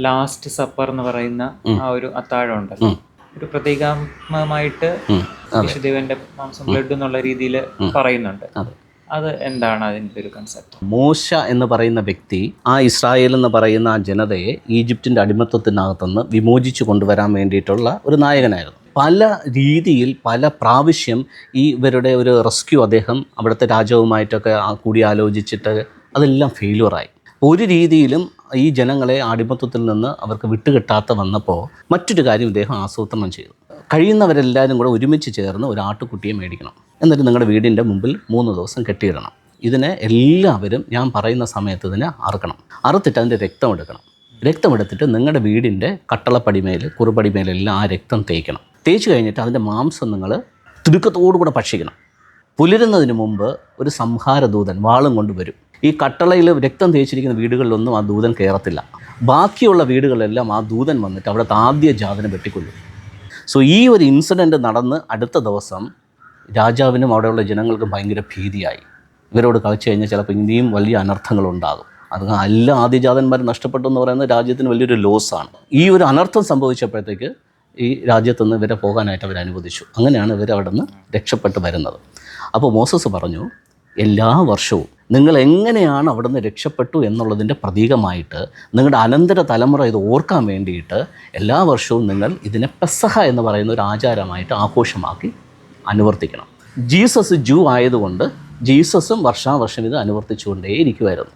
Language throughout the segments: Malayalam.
ലാസ്റ്റ് സപ്പർ എന്ന് പറയുന്ന ആ ഒരു അത്താഴം ഉണ്ടല്ലോ, ഒരു പ്രതീകാത്മകമായിട്ട് യേശുദേവന്റെ മാംസം ബ്ലഡ് എന്നുള്ള രീതിയിൽ പറയുന്നുണ്ട്. അത് എന്താണ് അതിൻ്റെ ഒരു കൺസെപ്റ്റ്? മോശ എന്ന് പറയുന്ന വ്യക്തി ആ ഇസ്രായേൽ എന്ന് പറയുന്ന ആ ജനതയെ ഈജിപ്തിൻ്റെ അടിമത്തത്തിനകത്തുനിന്ന് വിമോചിച്ചു കൊണ്ടുവരാൻ വേണ്ടിയിട്ടുള്ള ഒരു നായകനായിരുന്നു. പല രീതിയിൽ പല പ്രാവശ്യം ഇവരുടെ ഒരു റെസ്ക്യൂ അദ്ദേഹം അവിടുത്തെ രാജാവുമായിട്ടൊക്കെ കൂടിയാലോചിച്ചിട്ട് അതെല്ലാം ഫെയിലുവറായി. ഒരു രീതിയിലും ഈ ജനങ്ങളെ അടിമത്തത്തിൽ നിന്ന് അവർക്ക് വിട്ടുകിട്ടാത്ത വന്നപ്പോൾ മറ്റൊരു കാര്യം ഇദ്ദേഹം ആസൂത്രണം ചെയ്തു. കഴിയുന്നവരെല്ലാവരും കൂടെ ഒരുമിച്ച് ചേർന്ന് ഒരു ആട്ടുകുട്ടിയെ മേടിക്കണം, എന്നിട്ട് നിങ്ങളുടെ വീടിൻ്റെ മുമ്പിൽ 3 ദിവസം കെട്ടിയിടണം. ഇതിനെ എല്ലാവരും ഞാൻ പറയുന്ന സമയത്ത് ഇതിനെ അറുക്കണം. അറുത്തിട്ട് അതിൻ്റെ രക്തം എടുക്കണം. രക്തമെടുത്തിട്ട് നിങ്ങളുടെ വീടിൻ്റെ കട്ടളപ്പടിമേൽ കുറുപടിമേലെല്ലാം ആ രക്തം തേക്കണം. തേച്ച് കഴിഞ്ഞിട്ട് അതിൻ്റെ മാംസം നിങ്ങൾ തിടുക്കത്തോടുകൂടെ ഭക്ഷിക്കണം. പുലരുന്നതിന് മുമ്പ് ഒരു സംഹാരദൂതൻ വാളും കൊണ്ട് വരും. ഈ കട്ടളയിൽ രക്തം തേച്ചിരിക്കുന്ന വീടുകളിലൊന്നും ആ ദൂതൻ കയറത്തില്ല. ബാക്കിയുള്ള വീടുകളിലെല്ലാം ആ ദൂതൻ വന്നിട്ട് അവിടുത്തെ ആദ്യ ജാതനെ വെട്ടിക്കൊല്ലും. സോ ഈ ഒരു ഇൻസിഡൻറ്റ് നടന്ന് അടുത്ത ദിവസം രാജാവിനും അവിടെയുള്ള ജനങ്ങൾക്കും ഭയങ്കര ഭീതിയായി. ഇവരോട് കളിച്ചു കഴിഞ്ഞാൽ ചിലപ്പോൾ ഇനിയും വലിയ അനർത്ഥങ്ങളുണ്ടാകും. അത് എല്ലാ ആദ്യജാതന്മാരും നഷ്ടപ്പെട്ടു എന്ന് പറയുന്നത് രാജ്യത്തിന് വലിയൊരു ലോസാണ്. ഈ ഒരു അനർത്ഥം സംഭവിച്ചപ്പോഴത്തേക്ക് ഈ രാജ്യത്തുനിന്ന് ഇവരെ പോകാനായിട്ട് അവർ അനുവദിച്ചു. അങ്ങനെയാണ് ഇവർ അവിടെ നിന്ന് രക്ഷപ്പെട്ട് വരുന്നത്. അപ്പോൾ മോസസ് പറഞ്ഞു, എല്ലാ വർഷവും നിങ്ങൾ എങ്ങനെയാണ് അവിടെ നിന്ന് രക്ഷപ്പെട്ടു എന്നുള്ളതിൻ്റെ പ്രതീകമായിട്ട് നിങ്ങളുടെ അനന്തര തലമുറ ഇത് ഓർക്കാൻ വേണ്ടിയിട്ട് എല്ലാ വർഷവും നിങ്ങൾ ഇതിനെ പെസഹ എന്ന് പറയുന്ന ഒരു ആചാരമായിട്ട് ആഘോഷമാക്കി അനുവർത്തിക്കണം. ജീസസ് ജൂ ആയതുകൊണ്ട് ജീസസും വർഷാവർഷം ഇത് അനുവർത്തിച്ചുകൊണ്ടേ ഇരിക്കുമായിരുന്നു.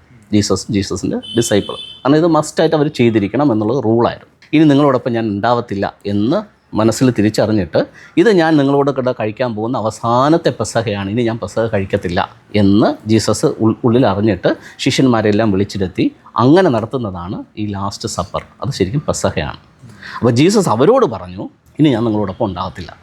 ജീസസിൻ്റെ ഡിസൈപ്പിൾ. കാരണം ഇത് മസ്റ്റായിട്ട് അവർ ചെയ്തിരിക്കണം എന്നുള്ളത് റൂളായിരുന്നു. ഇനി നിങ്ങളോടൊപ്പം ഞാൻ ഉണ്ടാവത്തില്ല എന്ന് മനസ്സിൽ തിരിച്ചറിഞ്ഞിട്ട് ഇത് ഞാൻ നിങ്ങളോട് കൂടെ കഴിക്കാൻ പോകുന്ന അവസാനത്തെ പെസഹയാണ്, ഇനി ഞാൻ പെസഹ കഴിക്കത്തില്ല എന്ന് ജീസസ് ഉള്ളിൽ അറിഞ്ഞിട്ട് ശിഷ്യന്മാരെല്ലാം വിളിച്ചിരുത്തി അങ്ങനെ നടത്തുന്നതാണ് ഈ ലാസ്റ്റ് സപ്പർ. അത് ശരിക്കും പെസഹയാണ്. അപ്പോൾ ജീസസ് അവരോട് പറഞ്ഞു, ഇനി ഞാൻ നിങ്ങളോടൊപ്പം ഉണ്ടാകത്തില്ല.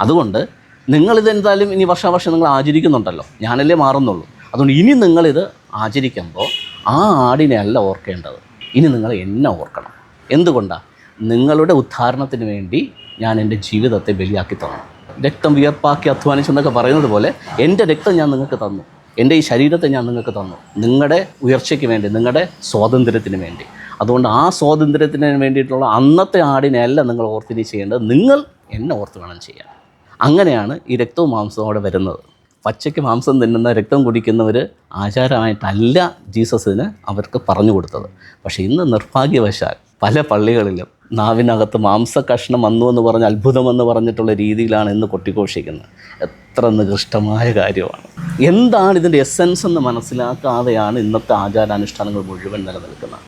അതുകൊണ്ട് നിങ്ങളിതെന്തായാലും ഇനി വർഷാവർഷം നിങ്ങൾ ആചരിക്കുന്നുണ്ടല്ലോ, ഞാനല്ലേ മാറുന്നുള്ളൂ. അതുകൊണ്ട് ഇനി നിങ്ങളിത് ആചരിക്കുമ്പോൾ ആ ആടിനെ അല്ല ഓർക്കേണ്ടത്, ഇനി നിങ്ങൾ എന്നെ ഓർക്കണം. എന്തുകൊണ്ടാണ്? നിങ്ങളുടെ ഉദ്ധാരണത്തിന് വേണ്ടി ഞാൻ എൻ്റെ ജീവിതത്തെ ബലിയാക്കി തന്നു. രക്തം വിയർപ്പാക്കി അധ്വാനിച്ചെന്നൊക്കെ പറയുന്നത് പോലെ എൻ്റെ രക്തം ഞാൻ നിങ്ങൾക്ക് തന്നു, എൻ്റെ ഈ ശരീരത്തെ ഞാൻ നിങ്ങൾക്ക് തന്നു, നിങ്ങളുടെ ഉയർച്ചയ്ക്ക് വേണ്ടി, നിങ്ങളുടെ സ്വാതന്ത്ര്യത്തിന് വേണ്ടി. അതുകൊണ്ട് ആ സ്വാതന്ത്ര്യത്തിന് വേണ്ടിയിട്ടുള്ള അന്നത്തെ ആടിനെ അല്ല നിങ്ങൾ ഓർത്തിനി ചെയ്യേണ്ടത്, നിങ്ങൾ എന്നെ ഓർത്ത് വേണം ചെയ്യാൻ. അങ്ങനെയാണ് ഈ രക്തവും മാംസവും അവിടെ വരുന്നത്. പച്ചയ്ക്ക് മാംസം തിന്നുന്ന രക്തം കുടിക്കുന്നവർ ആചാരമായിട്ടല്ല ജീസസിന് അവർക്ക് പറഞ്ഞു കൊടുത്തത്. പക്ഷേ ഇന്ന് നിർഭാഗ്യവശാൽ പല പള്ളികളിലും നാവിനകത്ത് മാംസകഷ്ണം വന്നു എന്ന് പറഞ്ഞ് അത്ഭുതമെന്ന് പറഞ്ഞിട്ടുള്ള രീതിയിലാണ് ഇന്ന് കൊട്ടിഘോഷിക്കുന്നത്. എത്ര നികൃഷ്ടമായ കാര്യമാണ്. എന്താണ് ഇതിൻ്റെ എസെൻസ് എന്ന് മനസ്സിലാക്കാതെയാണ് ഇന്നത്തെ ആചാരാനുഷ്ഠാനങ്ങൾ മുഴുവൻ നിലനിൽക്കുന്നത്.